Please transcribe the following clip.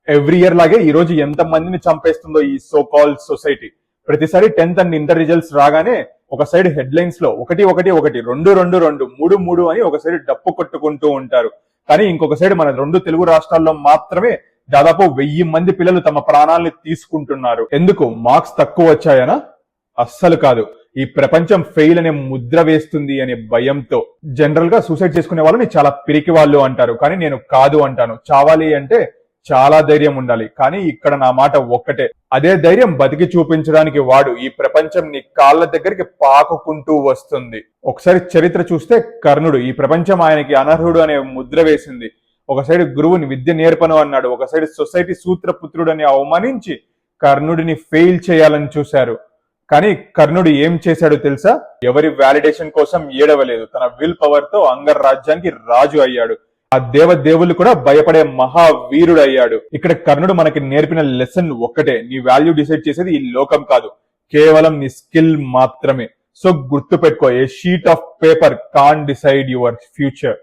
Every year లాగే ఈ రోజు ఎంత మందిని చంపేస్తుందో ఈ సో కాల్ సొసైటీ. ప్రతిసారి 10th అండ్ ఇంటర్ రిజల్ట్స్ రాగానే ఒక సైడ్ హెడ్లైన్స్ లో 1 1 1 2 2 2 3 3 అని ఒక సైడ్ డప్పు కొట్టుకుంటూ ఉంటారు. కానీ ఇంకొక సైడ్ మన 2 తెలుగు రాష్ట్రాల్లో మాత్రమే దాదాపు 1000 మంది పిల్లలు తమ ప్రాణాలని తీసుకుంటున్నారు. ఎందుకు? మార్క్స్ తక్కువ వచ్చాయనా? అస్సలు కాదు. ఈ ప్రపంచం ఫెయిల్ అనే ముద్ర వేస్తుంది అనే భయంతో. జనరల్ గా సూసైడ్ చేసుకునే వాళ్ళని చాలా పిరికి వాళ్ళు అంటారు, కానీ నేను కాదు అంటాను. చావాలి అంటే చాలా ధైర్యం ఉండాలి. కానీ ఇక్కడ నా మాట ఒక్కటే, అదే ధైర్యం బతికి చూపించడానికి వాడు. ఈ ప్రపంచం నీ కాళ్ళ దగ్గరికి పాకుకుంటూ వస్తుంది. ఒకసారి చరిత్ర చూస్తే కర్ణుడు, ఈ ప్రపంచం ఆయనకి అనర్హుడు అనే ముద్ర వేసింది. ఒక సైడ్ గురువుని విద్య నేర్పను అన్నాడు, ఒక సైడ్ సొసైటీ సూత్రపుత్రుడని అవమానించి కర్ణుడిని ఫెయిల్ చేయాలని చూశారు. కానీ కర్ణుడు ఏం చేశాడో తెలుసా? ఎవరి వ్యాలిడేషన్ కోసం ఏడవలేదు. తన విల్ పవర్ తో అంగర్ రాజ్యానికి రాజు అయ్యాడు. ఆ దేవుళ్ళు కూడా భయపడే మహావీరుడు అయ్యాడు. ఇక్కడ కర్ణుడు మనకి నేర్పిన లెసన్ ఒక్కటే, నీ వాల్యూ డిసైడ్ చేసేది ఈ లోకం కాదు, కేవలం నీ స్కిల్ మాత్రమే. సో గుర్తు పెట్టుకో, a sheet of paper can't decide your future.